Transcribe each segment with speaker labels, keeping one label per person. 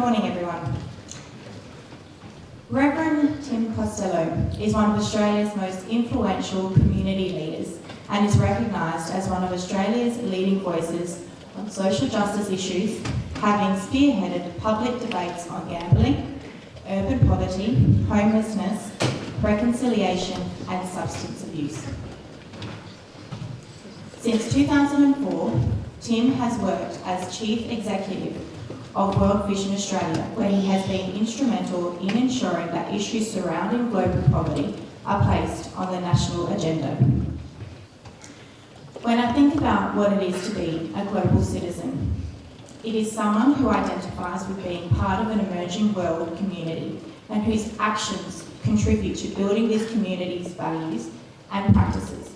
Speaker 1: morning, everyone. Rev Tim Costello is one of Australia's most influential community leaders and is recognised as one of Australia's leading voices on social justice issues, having spearheaded public debates on gambling, urban poverty, homelessness, reconciliation and substance abuse. Since 2004, Tim has worked as Chief Executive of World Vision Australia, where he has been instrumental in ensuring that issues surrounding global poverty are placed on the national agenda. When I think about what it is to be a global citizen, it is someone who identifies with being part of an emerging world community and whose actions contribute to building this community's values and practices.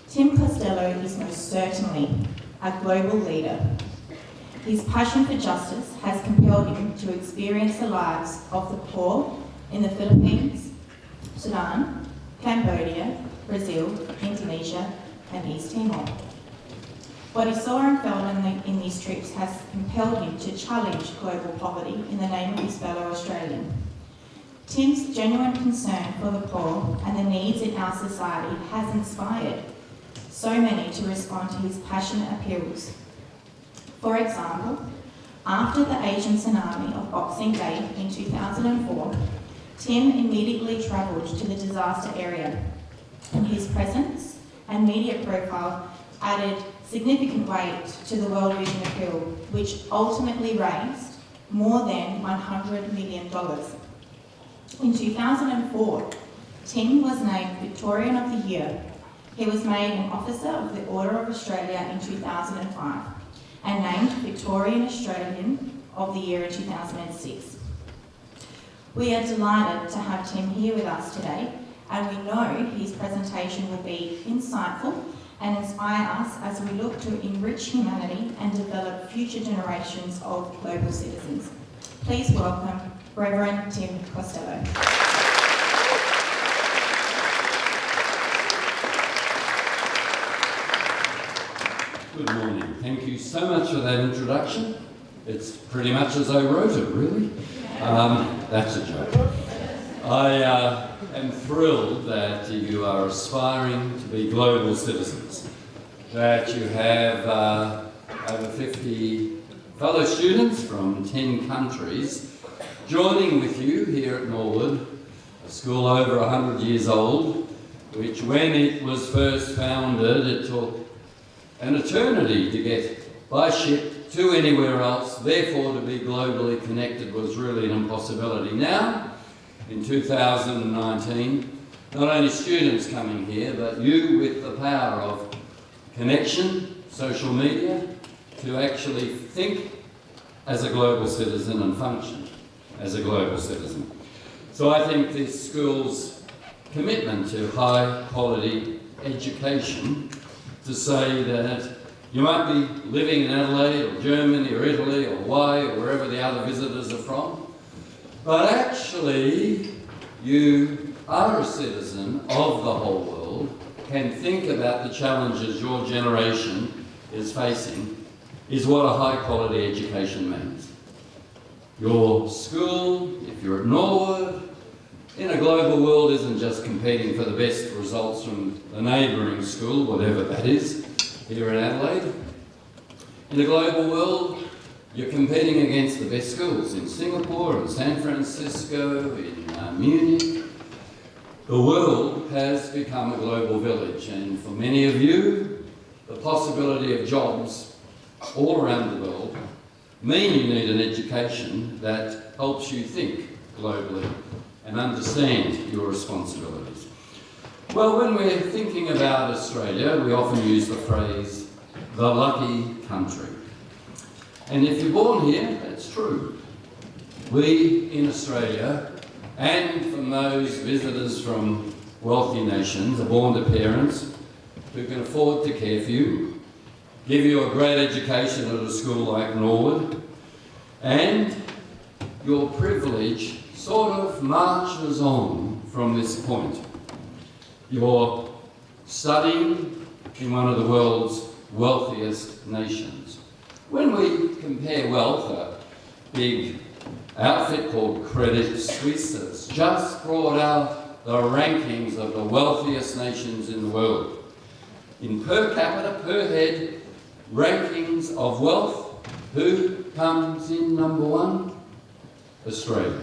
Speaker 1: Tim Costello is most certainly a global leader. His passion for justice has compelled him to experience the lives of the poor in the Philippines, Sudan, Cambodia, Brazil, Indonesia, and East Timor. What he saw and felt in these trips has compelled him to challenge global poverty in the name of his fellow Australian. Tim's genuine concern for the poor and the needs in our society has inspired so many to respond to his passionate appeals. For example, after the Asian tsunami of Boxing Day in 2004, Tim immediately travelled to the disaster area, and his presence and media profile added significant weight to the World Vision appeal, which ultimately raised more than $100 million. In 2004, Tim was named Victorian of the Year. He was made an Officer of the Order of Australia in 2005 and named Victorian Australian of the Year in 2006. We are delighted to have Tim here with us today, and we know his presentation will be insightful and inspire us as we look to enrich humanity and develop future generations of global citizens. Please welcome Rev Tim Costello.
Speaker 2: Good morning. Thank you so much for that introduction. It's pretty much as I wrote it, really. That's a joke. I am thrilled that you are aspiring to be global citizens, that you have over 50 fellow students from 10 countries joining with you here at Norwood, a school over 100 years old, which when it was first founded, it took an eternity to get by ship to anywhere else, therefore to be globally connected was really an impossibility. Now, in 2019, not only students coming here, but you with the power of connection, social media, to actually think as a global citizen and function as a global citizen. So I think this school's commitment to high quality education, to say that you might be living in Adelaide or Germany or Italy or Hawaii or wherever the other visitors are from, but actually you are a citizen of the whole world, can think about the challenges your generation is facing, is what a high quality education means. Your school, if you're at Norwood, in a global world isn't just competing for the best results from the neighbouring school, whatever that is, here in Adelaide. In a global world, you're competing against the best schools in Singapore and San Francisco, in Munich. The world has become a global village, and for many of you, the possibility of jobs all around the world mean you need an education that helps you think globally and understand your responsibilities. Well, when we're thinking about Australia, we often use the phrase, the lucky country. And if you're born here, that's true. We in Australia, and from those visitors from wealthy nations, are born to parents who can afford to care for you, give you a great education at a school like Norwood, and your privilege sort of marches on from this point. You're studying in one of the world's wealthiest nations. When we compare wealth, big outfit called Credit Suisse has just brought out the rankings of the wealthiest nations in the world. In per capita, per head, rankings of wealth, who comes in number one? Australia.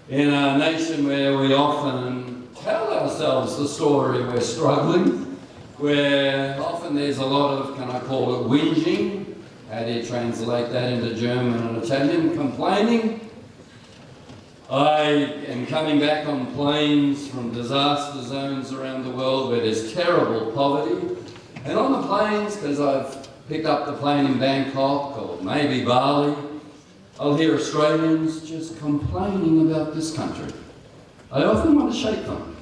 Speaker 2: In a nation where we often tell ourselves the story we're struggling, where often there's a lot of, can I call it, whinging? How do you translate that into German and Italian? Complaining. I am coming back on planes from disaster zones around the world where there's terrible poverty. And on the planes, because I've picked up the plane in Bangkok or maybe Bali, I'll hear Australians just complaining about this country. I often want to shake them.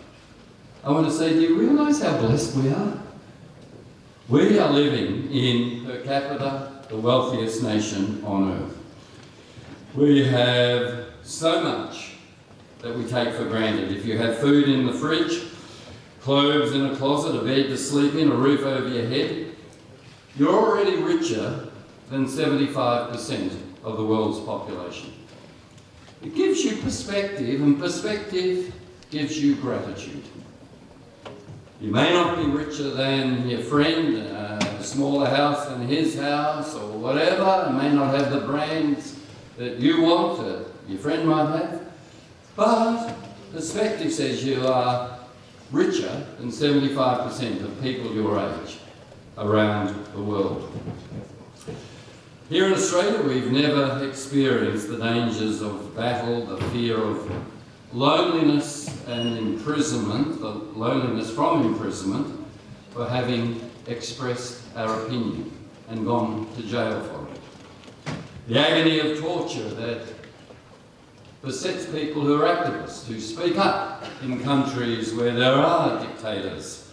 Speaker 2: I want to say, do you realise how blessed we are? We are living in, per capita, the wealthiest nation on earth. We have so much that we take for granted. If you have food in the fridge, clothes in a closet, a bed to sleep in, a roof over your head, you're already richer than 75% of the world's population. It gives you perspective, and perspective gives you gratitude. You may not be richer than your friend, a smaller house than his house, or whatever, and may not have the brands that you want, that your friend might have, but perspective says you are richer than 75% of people your age around the world. Here in Australia, we've never experienced the dangers of battle, the fear of loneliness and imprisonment, the loneliness from imprisonment, for having expressed our opinion and gone to jail for it. The agony of torture that besets people who are activists, who speak up in countries where there are dictators.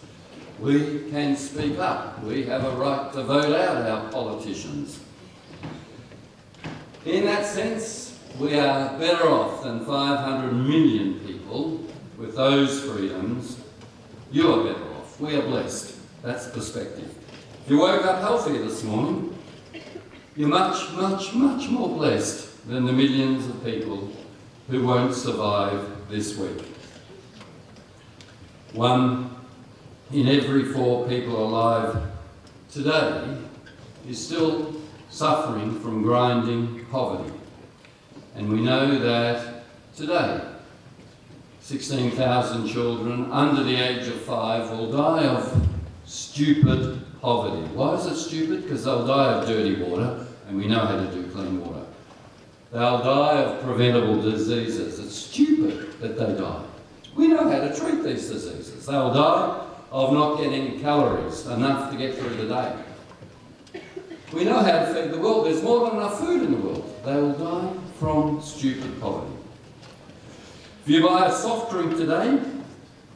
Speaker 2: We can speak up. We have a right to vote out our politicians. In that sense, we are better off than 500 million people with those freedoms. You are better off. We are blessed. That's perspective. If you woke up healthy this morning, you're much, much, much more blessed than the millions of people who won't survive this week. 1 in every 4 people alive today is still suffering from grinding poverty. And we know that today, 16,000 children under the age of 5 will die of stupid poverty. Why is it stupid? Because they'll die of dirty water, and we know how to do clean water. They'll die of preventable diseases. It's stupid that they die. We know how to treat these diseases. They'll die of not getting calories, enough to get through the day. We know how to feed the world. There's more than enough food in the world. They will die from stupid poverty. If you buy a soft drink today,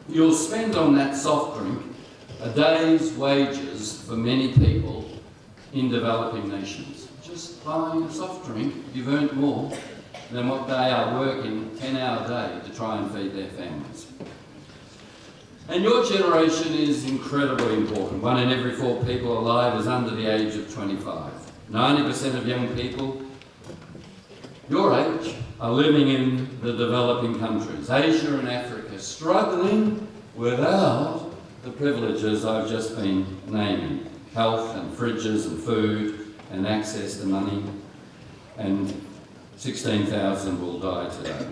Speaker 2: you'll spend on that soft drink a day's wages for many people in developing nations. Just buying a soft drink, you've earned more than what they are working 10-hour day to try and feed their families. And your generation is incredibly important. 1 in every 4 people alive is under the age of 25. 90% of young people your age are living in the developing countries, Asia and Africa, struggling without the privileges I've just been naming. Health and fridges and food and access to money, and 16,000 will die today.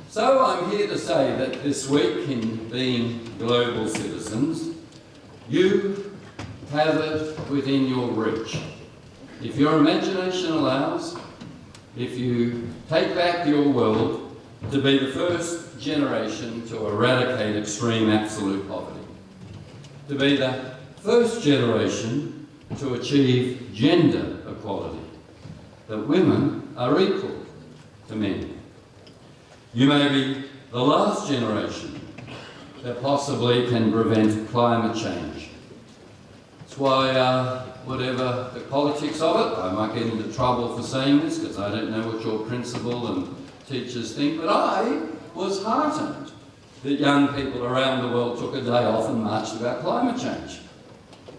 Speaker 2: So I'm here to say that this week, in being global citizens, you have it within your reach. If your imagination allows, if you take back your world to be the first generation to eradicate extreme absolute poverty, to be the first generation to achieve gender equality, that women are equal to men. You may be the last generation that possibly can prevent climate change. That's why, whatever the politics of it, I might get into trouble for saying this because I don't know what your principal and teachers think, but I was heartened that young people around the world took a day off and marched about climate change.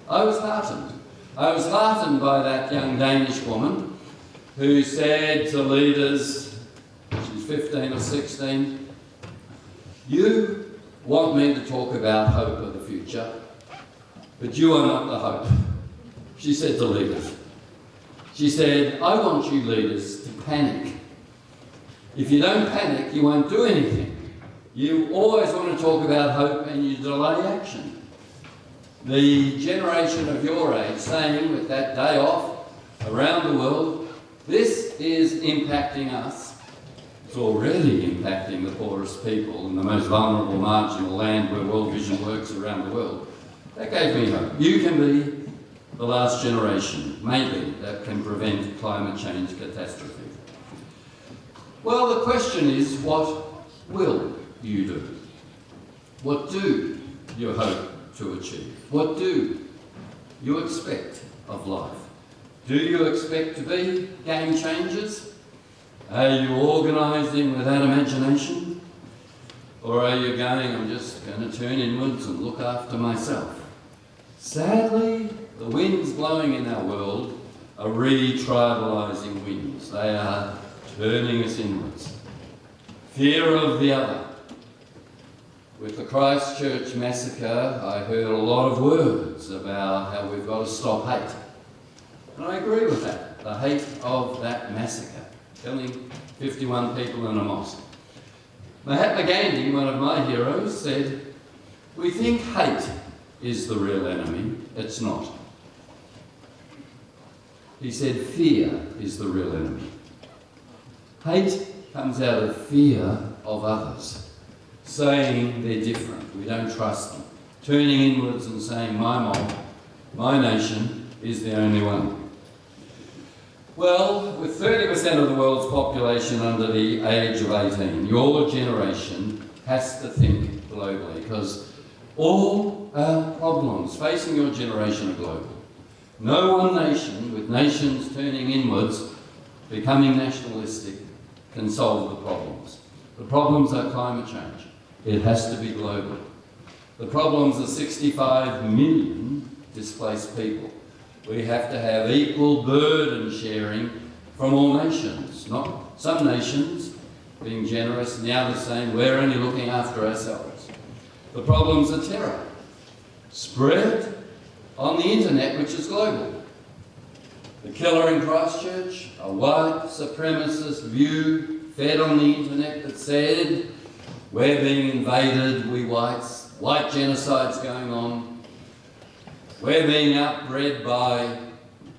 Speaker 2: I was heartened. I was heartened by that young Danish woman who said to leaders, she's 15 or 16, "You want me to talk about hope of the future, but you are not the hope." She said to leaders. She said, "I want you leaders to panic. If you don't panic, you won't do anything. You always want to talk about hope and you delay action." The generation of your age saying with that day off around the world, this is impacting us. It's already impacting the poorest people in the most vulnerable marginal land where World Vision works around the world. That gave me hope. You can be the last generation, maybe, that can prevent climate change catastrophe. Well, the question is, what will you do? What do you hope to achieve? What do you expect of life? Do you expect to be game changers? Are you organising without imagination? Or are you going, "I'm just going to turn inwards and look after myself"? Sadly, the winds blowing in our world are re-tribalising winds. They are turning us inwards. Fear of the other. With the Christchurch massacre, I heard a lot of words about how we've got to stop hate. And I agree with that, the hate of that massacre, killing 51 people in a mosque. Mahatma Gandhi, one of my heroes, said, "We think hate is the real enemy. It's not." He said, "Fear is the real enemy." Hate comes out of fear of others, saying they're different, we don't trust them, turning inwards and saying, "My mob, my nation is the only one." Well, with 30% of the world's population under the age of 18, your generation has to think globally, because all our problems facing your generation are global. No one nation, with nations turning inwards, becoming nationalistic, can solve the problems. The problems are climate change. It has to be global. The problems are 65 million displaced people. We have to have equal burden sharing from all nations, not some nations being generous and the others saying we're only looking after ourselves. The problems are terror, spread on the internet, which is global. The killer in Christchurch, a white supremacist view fed on the internet that said we're being invaded, we whites, white genocide's going on, we're being outbred by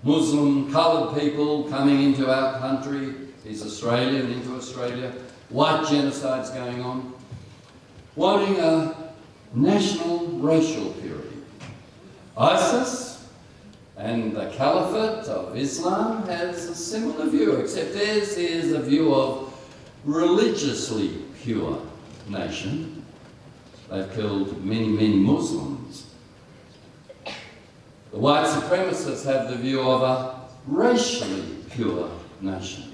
Speaker 2: Muslim coloured people coming into our country, he's Australian, into Australia, white genocide's going on, wanting a national racial purity. ISIS and the Caliphate of Islam has a similar view, except theirs is a view of religiously pure nation. They've killed many, many Muslims. The white supremacists have the view of a racially pure nation.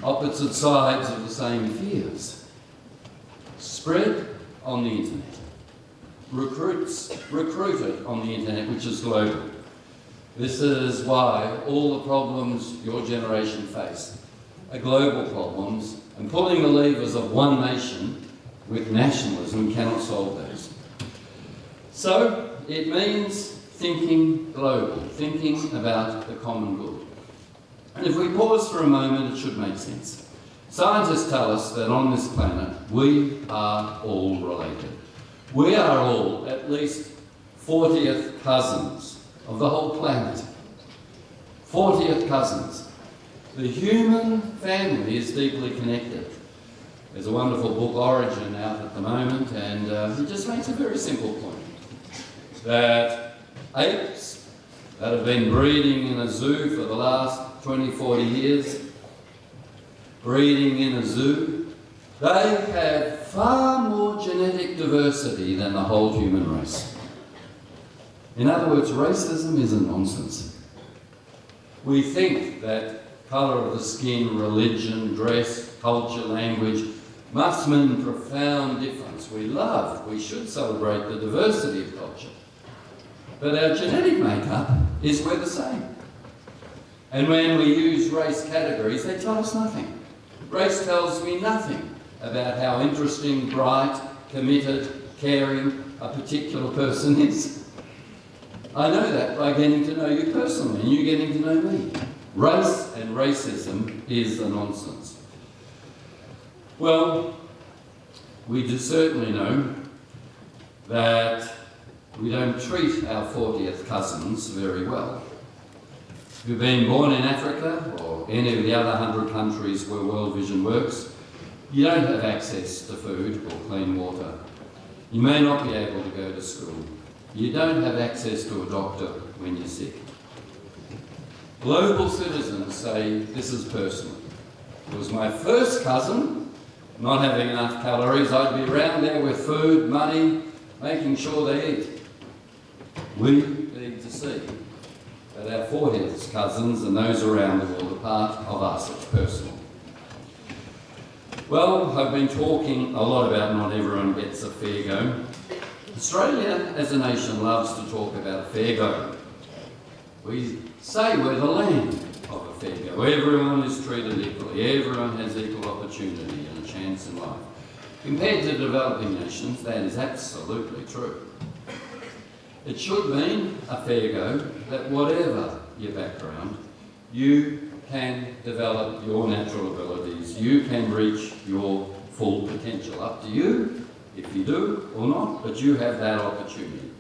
Speaker 2: Opposite sides of the same fears. Spread on the internet. Recruited on the internet, which is global. This is why all the problems your generation face are global problems, and pulling the levers of one nation with nationalism cannot solve those. So it means thinking global, thinking about the common good. And if we pause for a moment, it should make sense. Scientists tell us that on this planet, we are all related. We are all at least 40th cousins of the whole planet. 40th cousins. The human family is deeply connected. There's a wonderful book, Origin, out at the moment, and it just makes a very simple point. That apes that have been breeding in a zoo for the last 20, 40 years, breeding in a zoo, they have far more genetic diversity than the whole human race. In other words, racism isn't nonsense. We think that colour of the skin, religion, dress, culture, language must mean profound difference. We should celebrate the diversity of culture. but our genetic makeup is we're the same. And when we use race categories, they tell us nothing. Race tells me nothing about how interesting, bright, committed, caring a particular person is. I know that by getting to know you personally and you getting to know me. Race and racism is a nonsense. Well, we do certainly know that we don't treat our 40th cousins very well. If you've been born in Africa or any of the other 100 countries where World Vision works, you don't have access to food or clean water. You may not be able to go to school. You don't have access to a doctor when you're sick. Global citizens say this is personal. If it was my first cousin not having enough calories, I'd be around there with food, money, making sure they eat. We need to see that our 40th cousins and those around the world are part of us. It's personal. Well, I've been talking a lot about not everyone gets a fair go. Australia as a nation loves to talk about a fair go. We say we're the land of a fair go. Everyone is treated equally. Everyone has equal opportunity and a chance in life. Compared to developing nations, that is absolutely true. It should mean a fair go that whatever your background, you can develop your natural abilities. You can reach your full potential. Up to you if you do or not, but you have that opportunity.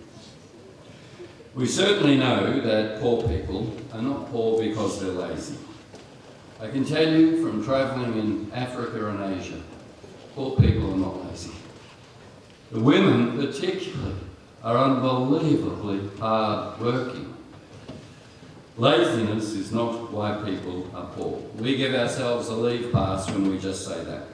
Speaker 2: We certainly know that poor people are not poor because they're lazy. I can tell you from travelling in Africa and Asia, poor people are not lazy. The women particularly are unbelievably hard working. Laziness is not why people are poor. We give ourselves a leave pass when we just say that.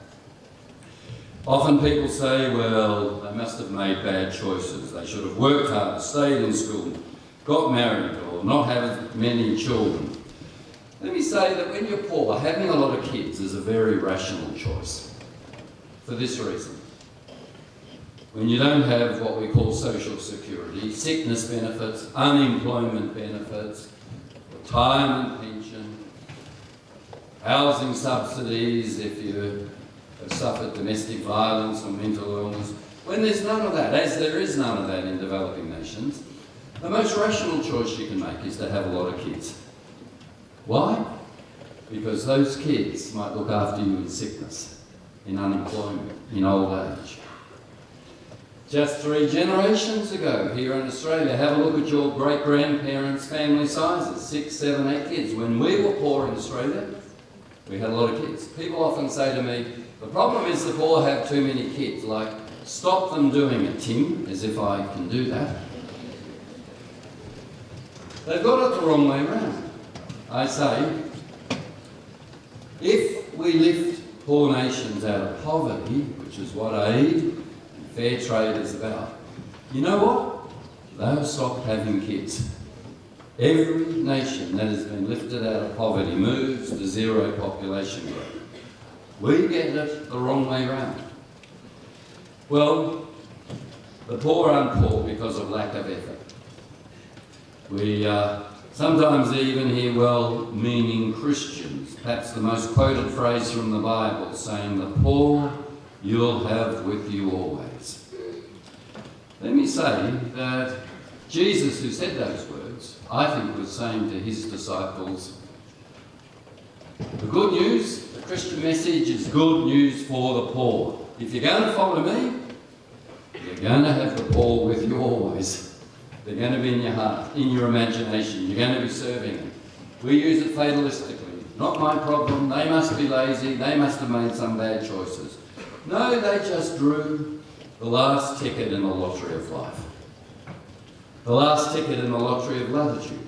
Speaker 2: Often people say, well, they must have made bad choices. They should have worked hard, stayed in school, got married, or not had as many children. Let me say that when you're poor, having a lot of kids is a very rational choice. For this reason. When you don't have what we call social security, sickness benefits, unemployment benefits, retirement pension, housing subsidies if you have suffered domestic violence or mental illness, when there's none of that, as there is none of that in developing nations, the most rational choice you can make is to have a lot of kids. Why? Because those kids might look after you in sickness, in unemployment, in old age. Just 3 generations ago here in Australia, have a look at your great-grandparents' family sizes, 6, 7, 8 kids. When we were poor in Australia, we had a lot of kids. People often say to me, the problem is the poor have too many kids. Like, stop them doing it, Tim, as if I can do that. They've got it the wrong way around. I say, if we lift poor nations out of poverty, which is what aid fair trade is about, you know what? They'll stop having kids. Every nation that has been lifted out of poverty moves to zero population growth. We get it the wrong way around. Well, the poor aren't poor because of lack of effort. We sometimes even hear well-meaning Christians, perhaps the most quoted phrase from the Bible, saying, the poor you'll have with you always. Let me say that Jesus, who said those words, I think was saying to his disciples, the good news, the Christian message is good news for the poor. If you're going to follow me, you're going to have the poor with you always. They're going to be in your heart, in your imagination. You're going to be serving them. We use it fatalistically. Not my problem. They must be lazy. They must have made some bad choices. No, they just drew the last ticket in the lottery of life. The last ticket in the lottery of latitude.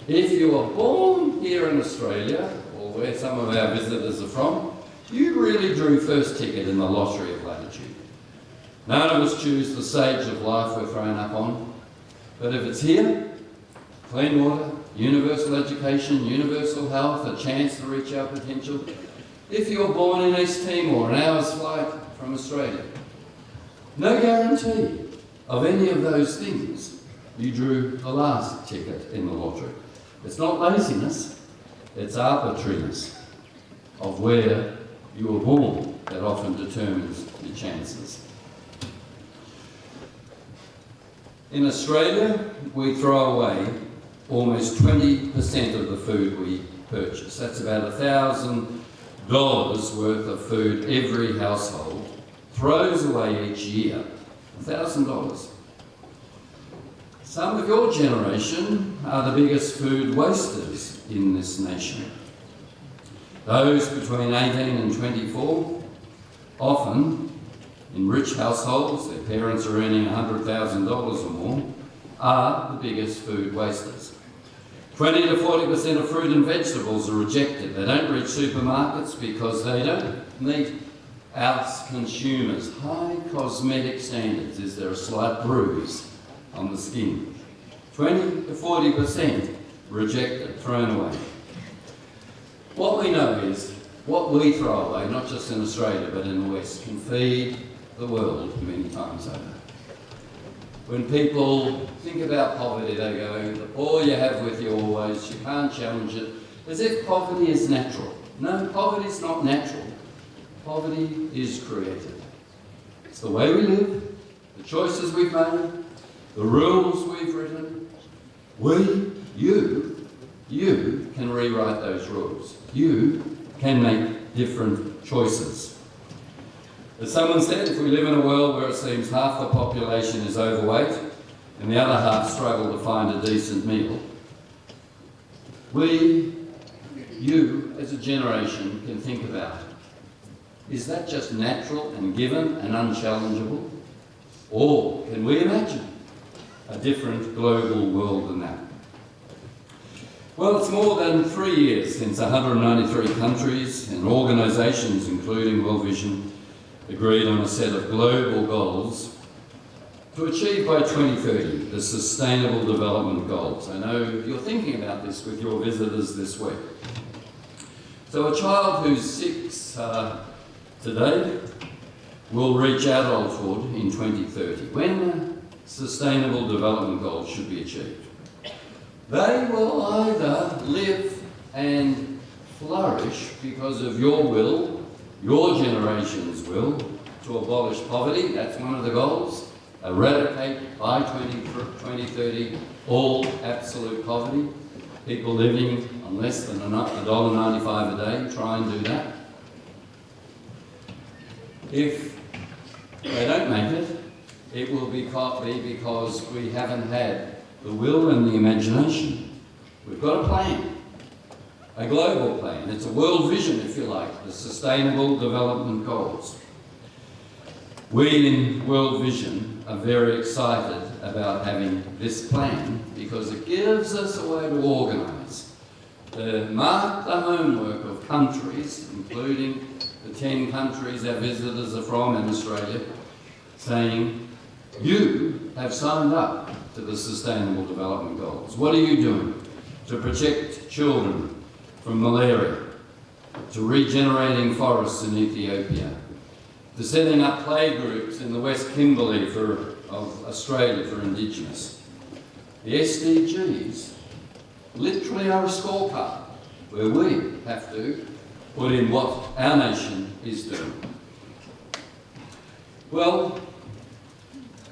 Speaker 2: If you were born here in Australia, or where some of our visitors are from, you really drew first ticket in the lottery of latitude. None of us choose the stage of life we're thrown up on. But if it's here, clean water, universal education, universal health, a chance to reach our potential. If you're born in East Timor, an hour's flight from Australia, no guarantee of any of those things. you drew the last ticket in the lottery. It's not laziness, it's arbitrariness of where you were born that often determines your chances. In Australia, we throw away almost 20% of the food we purchase. That's about $1,000 worth of food every household throws away each year. $1,000. Some of your generation are the biggest food wasters in this nation. Those between 18 and 24, often in rich households, their parents are earning $100,000 or more, are the biggest food wasters. 20 to 40% of fruit and vegetables are rejected. They don't reach supermarkets because they don't meet us consumers' high cosmetic standards. Is there a slight bruise on the skin? 20 to 40% rejected, thrown away. What we know is what we throw away, not just in Australia but in the West, can feed the world many times over. When people think about poverty, they go, the poor you have with you always, you can't challenge it, as if poverty is natural. No, poverty is not natural. Poverty is created. It's the way we live, the choices we've made, the rules we've written. You can rewrite those rules. You can make different choices. As someone said, if we live in a world where it seems half the population is overweight and the other half struggle to find a decent meal, you as a generation can think about, is that just natural and given and unchallengeable? Or can we imagine a different global world than that? Well, it's more than 3 years since 193 countries and organisations, including World Vision, agreed on a set of global goals to achieve by 2030 the Sustainable Development Goals. I know you're thinking about this with your visitors this week. So a child who's 6 today will reach adulthood in 2030, when Sustainable Development Goals should be achieved. They will either live and flourish because of your will, your generation's will, to abolish poverty, that's one of the goals, eradicate by 2030 all absolute poverty, people living on less than $1.95 a day, try and do that. If they don't make it, it will be because we haven't had the will and the imagination. We've got a plan, a global plan. It's a world vision, if you like, the Sustainable Development Goals. We in World Vision are very excited about having this plan because it gives us a way to organise, to mark the homework of countries, including the 10 countries our visitors are from in Australia, saying, you have signed up to the Sustainable Development Goals. What are you doing to protect children from malaria, to regenerating forests in Ethiopia, to setting up playgroups in the West Kimberley of Australia for Indigenous? The SDGs literally are a scorecard where we have to put in what our nation is doing. Well,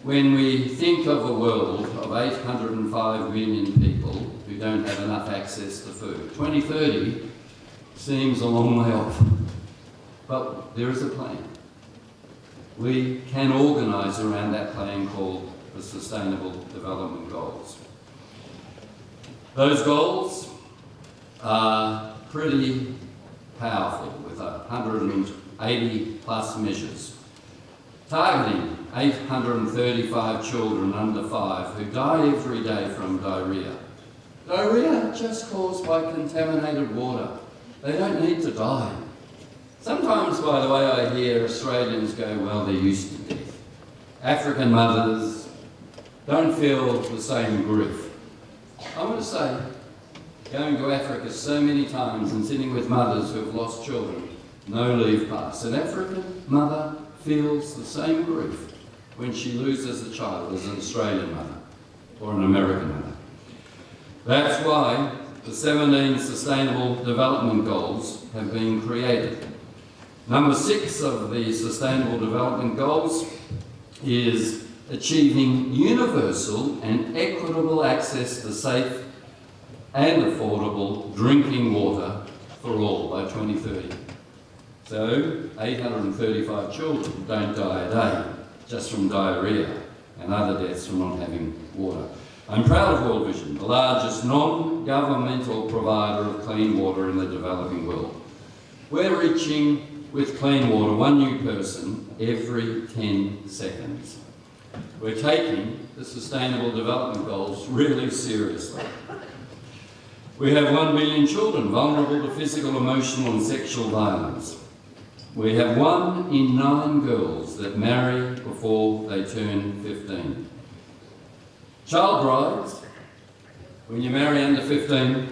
Speaker 2: when we think of a world of 805 million people who don't have enough access to food, 2030 seems a long way off. But there is a plan. We can organise around that plan called the Sustainable Development Goals. Those goals are pretty powerful, with 180 plus measures, targeting 835 children under 5 who die every day from diarrhoea. Diarrhoea just caused by contaminated water. They don't need to die. Sometimes, by the way, I hear Australians go, well, they're used to death. African mothers don't feel the same grief. I want to say, going to Africa so many times and sitting with mothers who have lost children, no leave pass. An African mother feels the same grief when she loses a child as an Australian mother. or an American mother. That's why the 17 Sustainable Development Goals have been created. Number 6 of the Sustainable Development Goals is achieving universal and equitable access to safe and affordable drinking water for all by 2030. So 835 children don't die a day just from diarrhoea and other deaths from not having water. I'm proud of World Vision, the largest non-governmental provider of clean water in the developing world. We're reaching with clean water 1 new person every 10 seconds. We're taking the Sustainable Development Goals really seriously. We have 1 million children vulnerable to physical, emotional and sexual violence. We have 1 in 9 girls that marry before they turn 15. Child brides, when you marry under 15,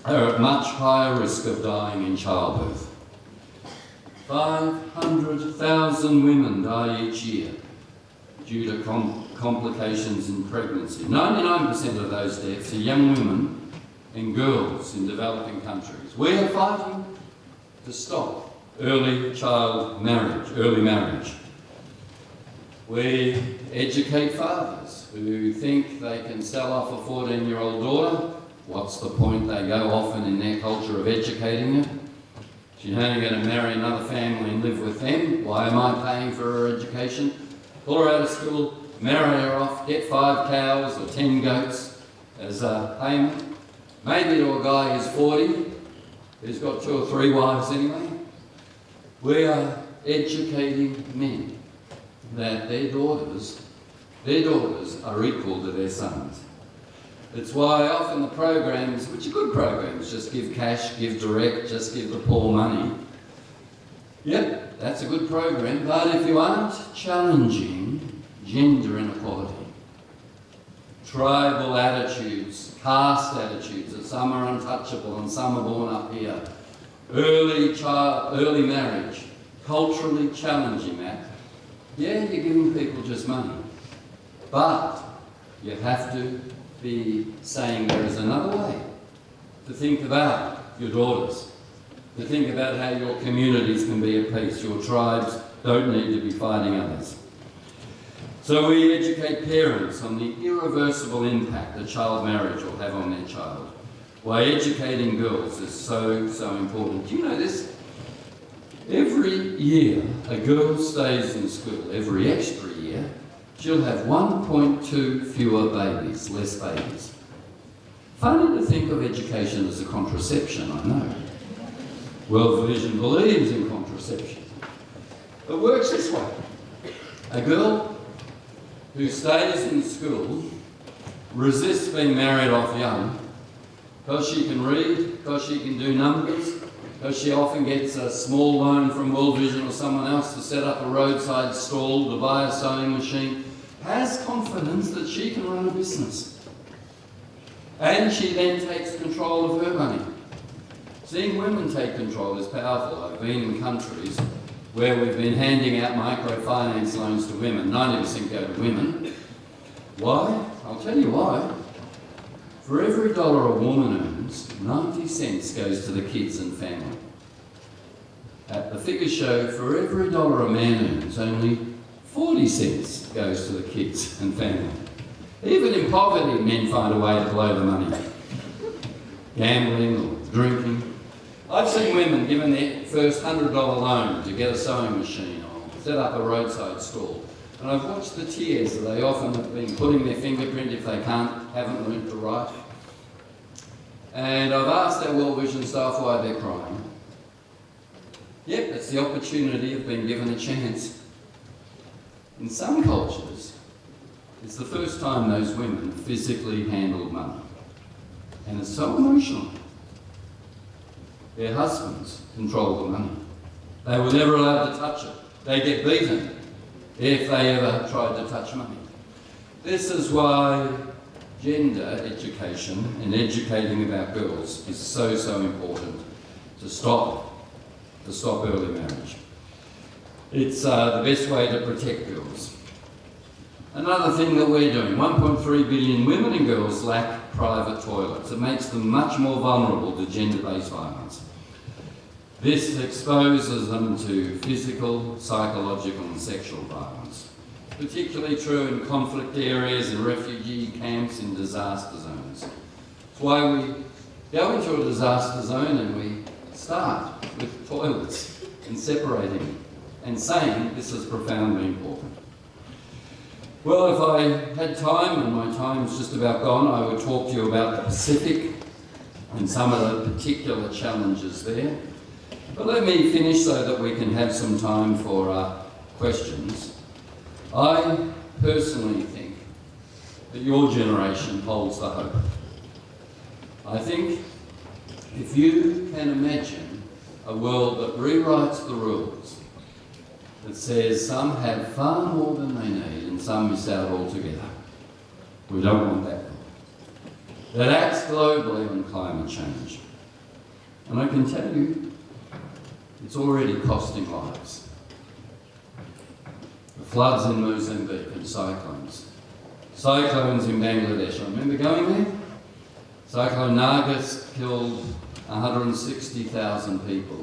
Speaker 2: are at much higher risk of dying in childbirth. 500,000 women die each year due to complications in pregnancy. 99% of those deaths are young women and girls in developing countries. We are fighting to stop early marriage. We educate fathers who think they can sell off a 14-year-old daughter. What's the point? They go often in their culture of educating her. She's only going to marry another family and live with them. Why am I paying for her education? Pull her out of school, marry her off, get 5 cows or 10 goats as a payment. Maybe to a guy who's 40, who's got 2 or 3 wives anyway. We are educating men that their daughters are equal to their sons. It's why often the programs, which are good programs, just give cash, give direct, just give the poor money. Yep, that's a good program, but if you aren't challenging gender inequality, tribal attitudes, caste attitudes, that some are untouchable and some are born up here, early marriage, culturally challenging that, yeah, you're giving people just money. But you have to be saying there is another way to think about your daughters, to think about how your communities can be at peace. Your tribes don't need to be fighting others. So we educate parents on the irreversible impact a child marriage will have on their child. Why educating girls is so important. Do you know this? Every year a girl stays in school, every extra year, she'll have 1.2 fewer babies, less babies. Funny to think of education as a contraception, I know. World Vision believes in contraception. It works this way. A girl who stays in school resists being married off young because she can read, because she can do numbers, because she often gets a small loan from World Vision or someone else to set up a roadside stall, to buy a sewing machine, has confidence that she can run a business. And she then takes control of her money. Seeing women take control is powerful. I've been in countries where we've been handing out microfinance loans to women. 90% go to women. Why? I'll tell you why. For every $1 a woman earns, 90 cents goes to the kids and family. The figures show for every $1 a man earns, only 40 cents goes to the kids and family. Even in poverty, men find a way to blow the money. Gambling or drinking. I've seen women given their first $100 loan to get a sewing machine or set up a roadside stall. And I've watched the tears that they often have been putting their fingerprint if they haven't learnt to write. And I've asked our World Vision staff why they're crying. Yep, it's the opportunity of being given a chance. In some cultures, it's the first time those women physically handled money. And it's so emotional. Their husbands control the money. They were never allowed to touch it. They get beaten if they ever tried to touch money. This is why gender education and educating about girls is so important to stop early marriage. It's the best way to protect girls. Another thing that we're doing, 1.3 billion women and girls lack private toilets. It makes them much more vulnerable to gender-based violence. This exposes them to physical, psychological and sexual violence. Particularly true in conflict areas, in refugee camps, in disaster zones. That's why we go into a disaster zone and we start with toilets and separating them and saying this is profoundly important. Well, if I had time, and my time's just about gone, I would talk to you about the Pacific and some of the particular challenges there. But let me finish so that we can have some time for questions. I personally think that your generation holds the hope. I think if you can imagine a world that rewrites the rules, that says some have far more than they need and some miss out altogether. We don't want that world. That acts globally on climate change. And I can tell you, it's already costing lives. The floods in Mozambique and cyclones. Cyclones in Bangladesh. I remember going there. Cyclone Nargis killed 160,000 people.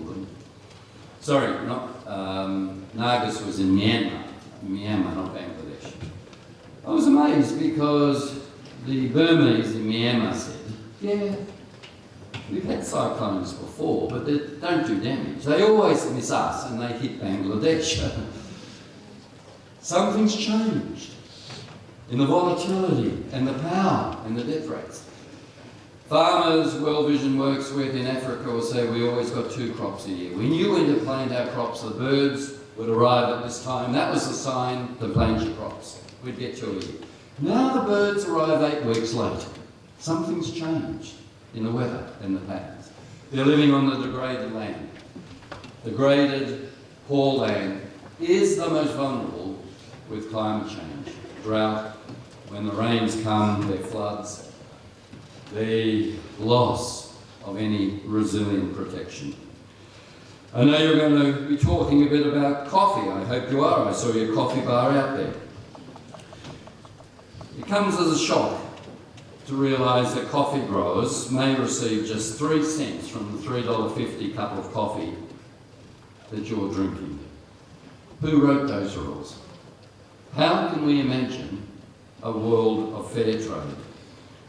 Speaker 2: Nargis was in Myanmar, not Bangladesh. I was amazed because the Burmese in Myanmar said, yeah, we've had cyclones before, but they don't do damage. They always miss us and they hit Bangladesh. Something's changed in the volatility and the power and the death rates. Farmers World Vision works with in Africa will say we always got 2 crops a year. We knew when to plant our crops, the birds would arrive at this time. That was the sign to plant your crops. We'd get 2 a year. Now the birds arrive 8 weeks later. Something's changed in the weather and the patterns. They're living on the degraded land. Degraded, poor land is the most vulnerable with climate change. Drought, when the rains come, there are floods. The loss of any resilient protection. I know you're going to be talking a bit about coffee. I hope you are. I saw your coffee bar out there. It comes as a shock to realise that coffee growers may receive just 3 cents from the $3.50 cup of coffee that you're drinking. Who wrote those rules? How can we imagine a world of fair trade?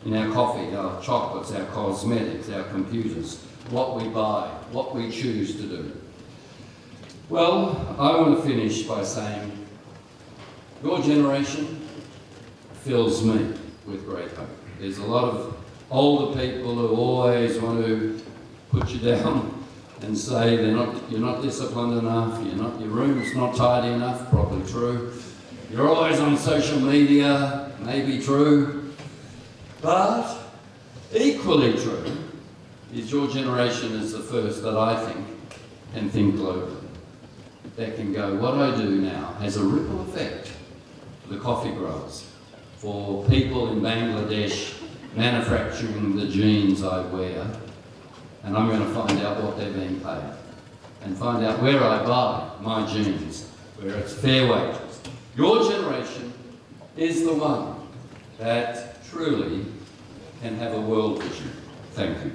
Speaker 2: In our coffee, our chocolates, our cosmetics, our computers, what we buy, what we choose to do. Well, I want to finish by saying your generation fills me with great hope. There's a lot of older people who always want to put you down and say you're not disciplined enough, your room's not tidy enough, probably true. You're always on social media, maybe true. But equally true is your generation is the first that I think can think globally. That can go, what I do now has a ripple effect for the coffee growers, for people in Bangladesh manufacturing the jeans I wear, and I'm going to find out what they're being paid and find out where I buy my jeans, where it's fair wages. Your generation is the one that truly can have a world vision. Thank you.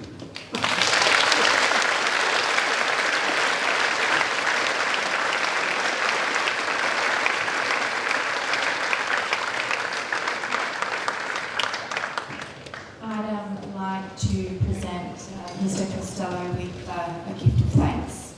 Speaker 1: I'd like to present Mr. Costello with a gift of thanks.